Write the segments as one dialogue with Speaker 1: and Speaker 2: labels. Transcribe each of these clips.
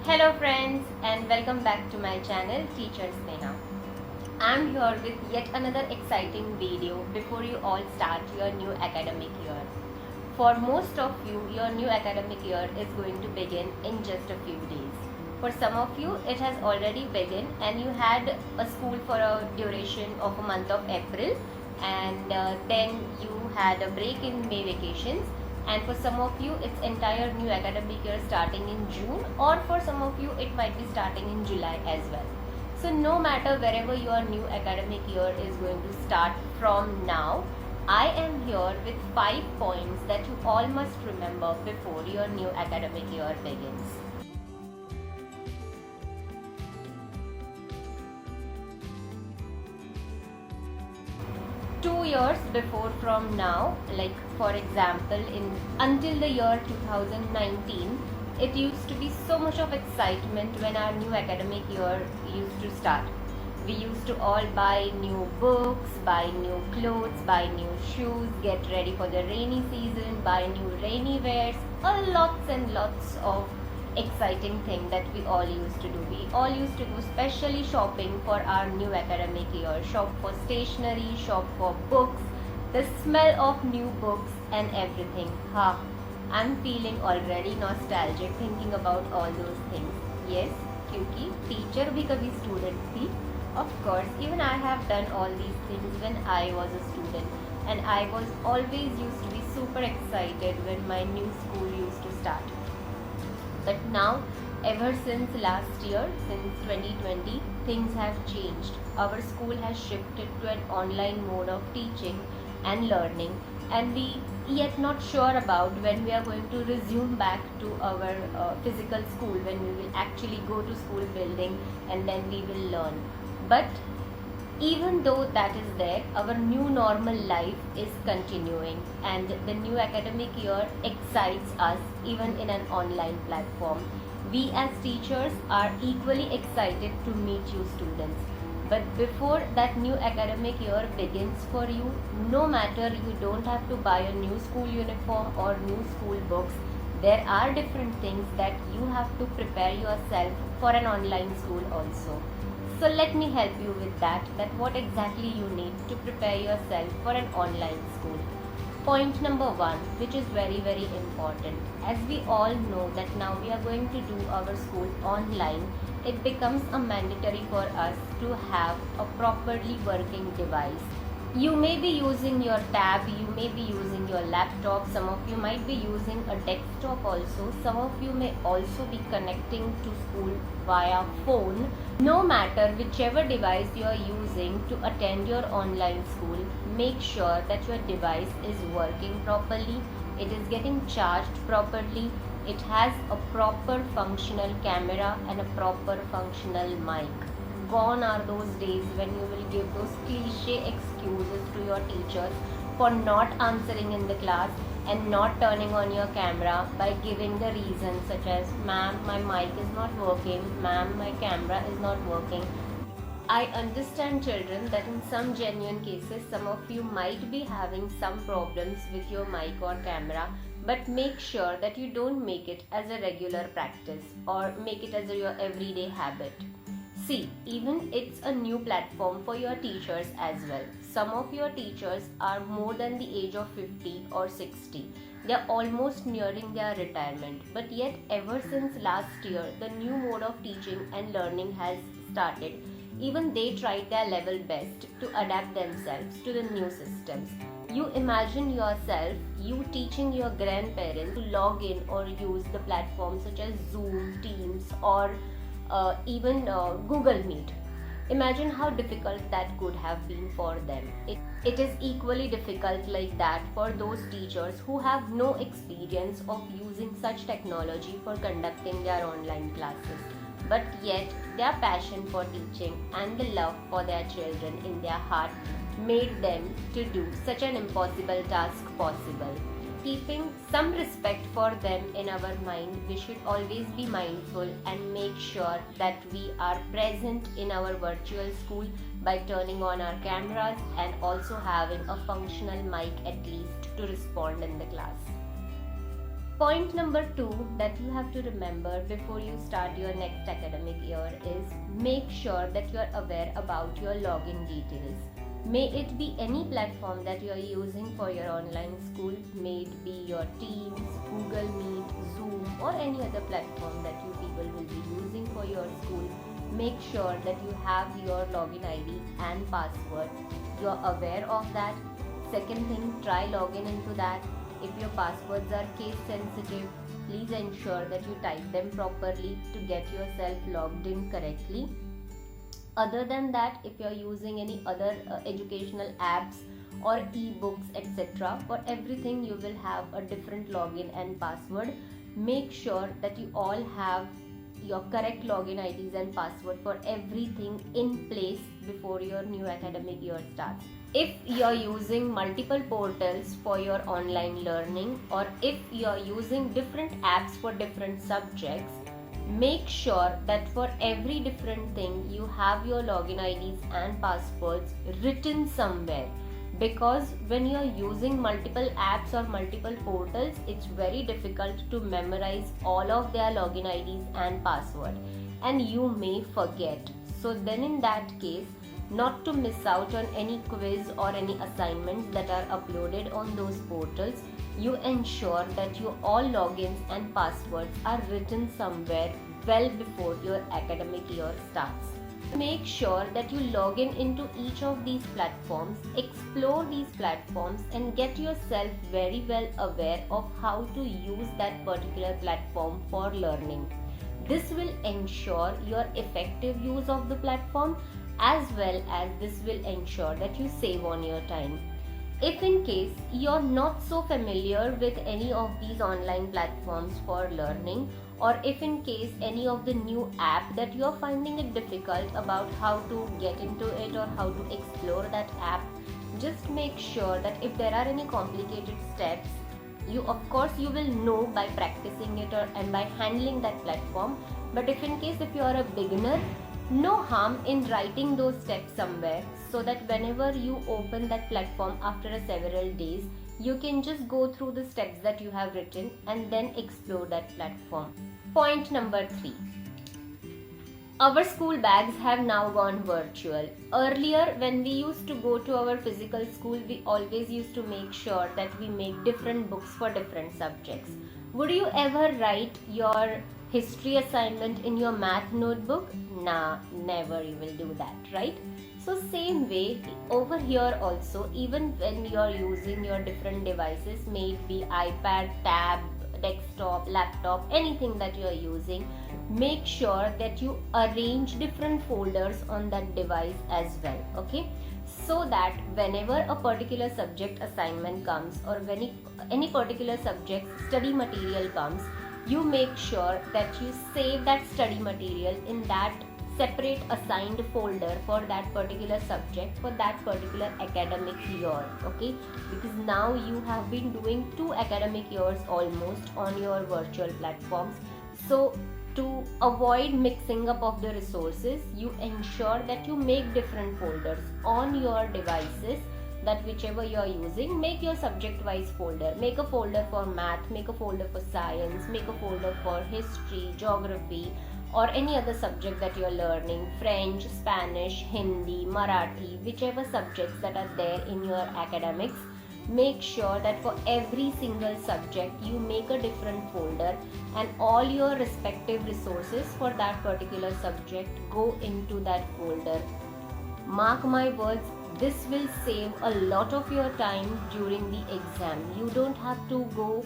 Speaker 1: Hello friends and welcome back to my channel Teacher Sneha. I'm here with yet another exciting video before you all start your new academic year. For most of you, your new academic year is going to begin in just a few days. For some of you, it has already begun and you had a school for a duration of a month of April and then you had a break in May vacations, and for some of you it's entire new academic year starting in June, or for some of you it might be starting in July as well. So no matter wherever your new academic year is going to start from now, I am here with 5 points that you all must remember before your new academic year begins. 2 years before from now, like for example in until the year 2019, it used to be so much of excitement when our new academic year used to start. We used to all buy new books, buy new clothes, buy new shoes, get ready for the rainy season, buy new rainy wears, lots and lots of exciting thing that we all used to do. We all used to do specially shopping for our new academic year, shop for stationery, shop for books, the smell of new books and everything. I'm feeling already nostalgic thinking about all those things. Yes, क्योंकि teacher भी कभी student थी. Of course, even I have done all these things when I was a student, and I was always used to be super excited when my new school used to start. But now, ever since last year, since 2020, things have changed. Our school has shifted to an online mode of teaching and learning, and we yet not sure about when we are going to resume back to our physical school, when we will actually go to school building and then we will learn. But even though that is there, our new normal life is continuing, and the new academic year excites us even in an online platform. We as teachers are equally excited to meet you students. But before that new academic year begins for you, no matter you don't have to buy a new school uniform or new school books, there are different things that you have to prepare yourself for an online school also. So let me help you with that what exactly you need to prepare yourself for an online school. Point number 1, which is very important. As we all know that now we are going to do our school online, it becomes a mandatory for us to have a properly working device. You may be using your tab, you may be using your laptop, some of you might be using a desktop also, some of you may also be connecting to school via phone. No matter whichever device you are using to attend your online school, make sure that your device is working properly, it is getting charged properly, it has a proper functional camera and a proper functional mic. Gone are those days when you will give those cliche excuses to your teachers for not answering in the class and not turning on your camera by giving the reasons such as, ma'am, my mic is not working, ma'am, my camera is not working. I understand, children, that in some genuine cases some of you might be having some problems with your mic or camera, but make sure that you don't make it as a regular practice or make it as your everyday habit. See, even it's a new platform for your teachers as well. Some of your teachers are more than the age of 50 or 60. They are almost nearing their retirement. But yet, ever since last year, the new mode of teaching and learning has started. Even they tried their level best to adapt themselves to the new systems. You imagine yourself, you teaching your grandparents to log in or use the platforms such as Zoom, Teams, or even Google Meet. Imagine how difficult that could have been for them. It is equally difficult like that for those teachers who have no experience of using such technology for conducting their online classes. But yet, their passion for teaching and the love for their children in their heart made them to do such an impossible task possible. Keeping some respect for them in our mind, we should always be mindful and make sure that we are present in our virtual school by turning on our cameras and also having a functional mic at least to respond in the class. Point number 2 that you have to remember before you start your next academic year is make sure that you are aware about your login details. May it be any platform that you are using for your online school, may it be your Teams, Google Meet, Zoom, or any other platform that you people will be using for your school. Make sure that you have your login ID and password. You are aware of that. Second thing, try login into that. If your passwords are case sensitive, please ensure that you type them properly to get yourself logged in correctly. Other than that, if you are using any other educational apps or ebooks, etc., for everything you will have a different login and password. Make sure that you all have your correct login IDs and password for everything in place before your new academic year starts. If you're using multiple portals for your online learning, or if you're using different apps for different subjects, make sure that for every different thing you have your login IDs and passwords written somewhere, because when you're using multiple apps or multiple portals, it's very difficult to memorize all of their login IDs and password, and you may forget. So then in that case, not to miss out on any quiz or any assignments that are uploaded on those portals, you ensure that your all logins and passwords are written somewhere well before your academic year starts. Make sure that you log in into each of these platforms, explore these platforms, and get yourself very well aware of how to use that particular platform for learning. This will ensure your effective use of the platform, as well as this will ensure that you save on your time. If in case you're not so familiar with any of these online platforms for learning, or if in case any of the new app that you're finding it difficult about how to get into it or how to explore that app, just make sure that if there are any complicated steps, you will know by practicing it and by handling that platform. But if in case if you are a beginner, no harm in writing those steps somewhere, so that whenever you open that platform after several days, you can just go through the steps that you have written and then explore that platform. Point number 3. Our school bags have now gone virtual. Earlier, when we used to go to our physical school, we always used to make sure that we make different books for different subjects. Would you ever write your history assignment in your math notebook? Nah, never you will do that, right? So same way over here also, even when you are using your different devices, may it be iPad, tab, desktop, laptop, anything that you are using, make sure that you arrange different folders on that device as well, okay? So that whenever a particular subject assignment comes, or when any particular subject study material comes, you make sure that you save that study material in that separate assigned folder for that particular subject for that particular academic year, okay? Because now you have been doing 2 academic years almost on your virtual platforms. So to avoid mixing up of the resources, you ensure that you make different folders on your devices, that whichever you are using, make your subject wise folder. Make a folder for math, make a folder for science, make a folder for history, geography, or any other subject that you are learning, French, Spanish, Hindi, Marathi, whichever subjects that are there in your academics. Make sure that for every single subject you make a different folder, and all your respective resources for that particular subject go into that folder. Mark my words, this will save a lot of your time during the exam. You don't have to go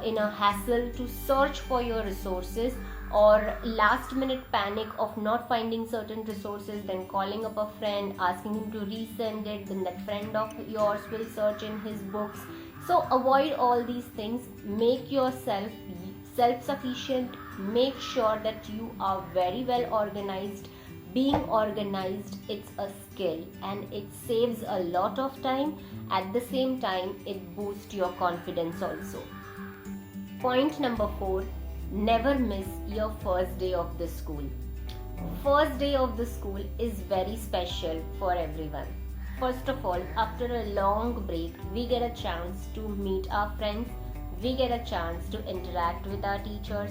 Speaker 1: in a hassle to search for your resources, or last minute panic of not finding certain resources, then calling up a friend, asking him to resend it, then that friend of yours will search in his books. So avoid all these things. Make yourself self-sufficient. Make sure that you are very well organized. Being organized, it's a skill and it saves a lot of time. At the same time, it boosts your confidence also. Point number 4. Never miss your first day of the school. First day of the school is very special for everyone. First of all, after a long break, we get a chance to meet our friends, we get a chance to interact with our teachers.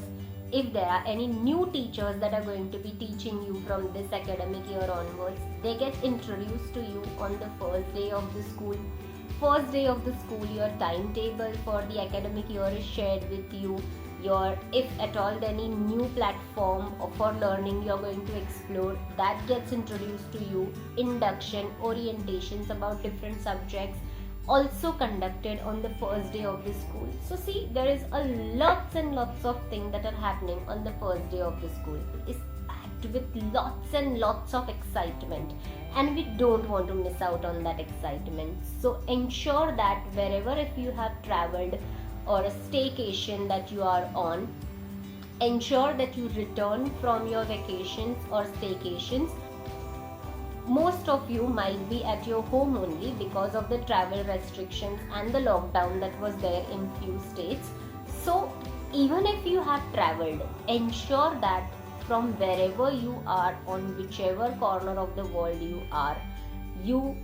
Speaker 1: If there are any new teachers that are going to be teaching you from this academic year onwards, they get introduced to you on the first day of the school. First day of the school, your timetable for the academic year is shared with you. If at all any new platform for learning you're going to explore, that gets introduced to you. Induction, orientations about different subjects also conducted on the first day of the school. So see, there is a lots and lots of things that are happening on the first day of the school. It's packed with lots and lots of excitement, and we don't want to miss out on that excitement. So ensure that wherever if you have traveled or a staycation that you are on, ensure that you return from your vacations or staycations. Most of you might be at your home only because of the travel restrictions and the lockdown that was there in few states. So even if you have traveled, ensure that from wherever you are, on whichever corner of the world you are, you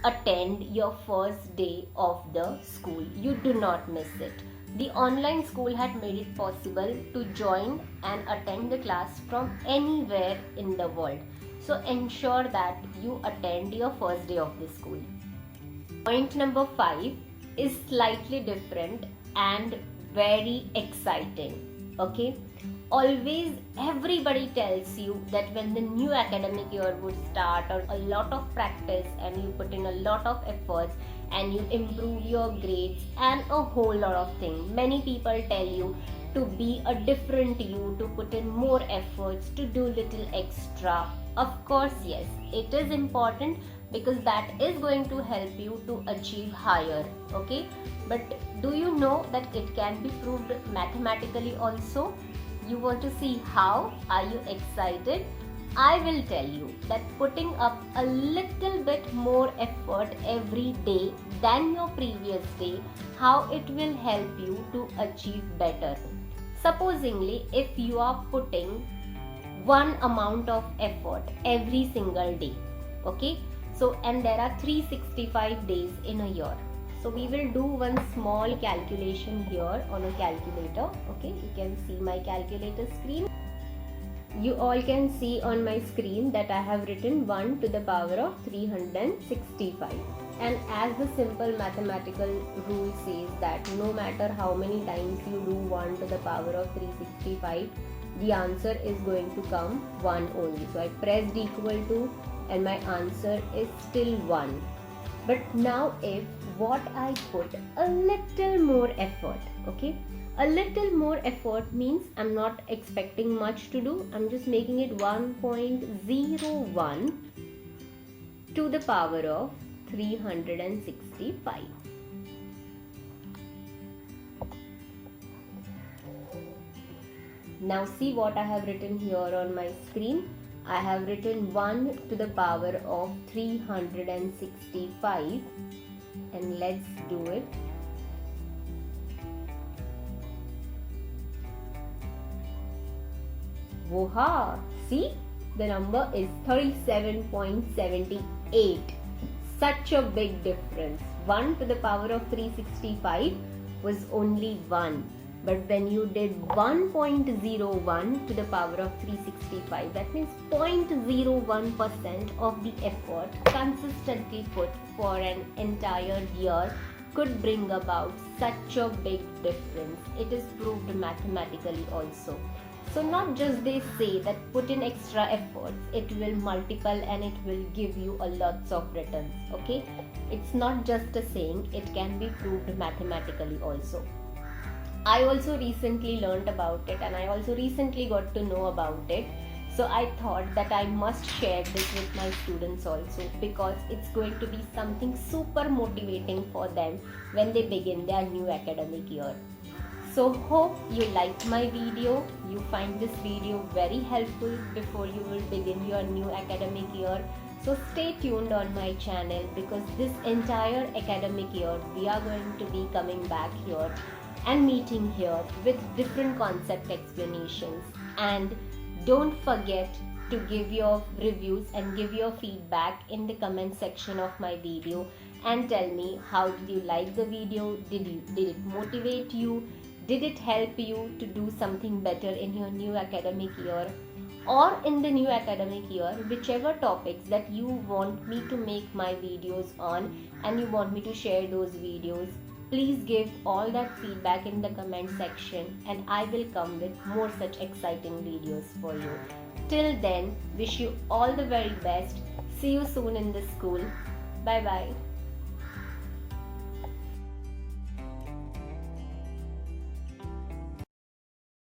Speaker 1: attend your first day of the school. You do not miss it. The online school had made it possible to join and attend the class from anywhere in the world. So ensure that you attend your first day of the school. Point number 5 is slightly different and very exciting. Okay? Always everybody tells you that when the new academic year would start, or a lot of practice and you put in a lot of efforts and you improve your grades and a whole lot of things. Many people tell you to be a different you, to put in more efforts, to do little extra. Of course, yes, it is important because that is going to help you to achieve higher. Okay, but do you know that it can be proved mathematically also? You want to see how? Are you excited? I will tell you that putting up a little bit more effort every day than your previous day, how it will help you to achieve better. Supposingly, if you are putting one amount of effort every single day, okay, so and there are 365 days in a year. So we will do one small calculation here on a calculator. Okay, you can see my calculator screen. You all can see on my screen that I have written 1 to the power of 365. And as the simple mathematical rule says that no matter how many times you do 1 to the power of 365, the answer is going to come 1 only. So I pressed equal to and my answer is still 1. But now if what I put a little more effort, okay, a little more effort means I'm not expecting much to do. I'm just making it 1.01 to the power of 365. Now see what I have written here on my screen. I have written 1 to the power of 365, and let's do it. Woha! See, the number is 37.78. Such a big difference. 1 to the power of 365 was only 1. But when you did 1.01 to the power of 365, that means 0.01% of the effort consistently put for an entire year could bring about such a big difference. It is proved mathematically also. So not just they say that put in extra efforts, it will multiply and it will give you a lots of returns. Okay, it's not just a saying, it can be proved mathematically also. I also recently learned about it and I also recently got to know about it. So I thought that I must share this with my students also, because it's going to be something super motivating for them when they begin their new academic year. So hope you liked my video, you find this video very helpful before you will begin your new academic year. So stay tuned on my channel, because this entire academic year we are going to be coming back here and meeting here with different concept explanations. And don't forget to give your reviews and give your feedback in the comment section of my video, and tell me, how did you like the video? Did it motivate you? Did it help you to do something better in your new academic year? Or in the new academic year, whichever topics that you want me to make my videos on and you want me to share those videos, please give all that feedback in the comment section and I will come with more such exciting videos for you. Till then, wish you all the very best. See you soon in the school. Bye bye.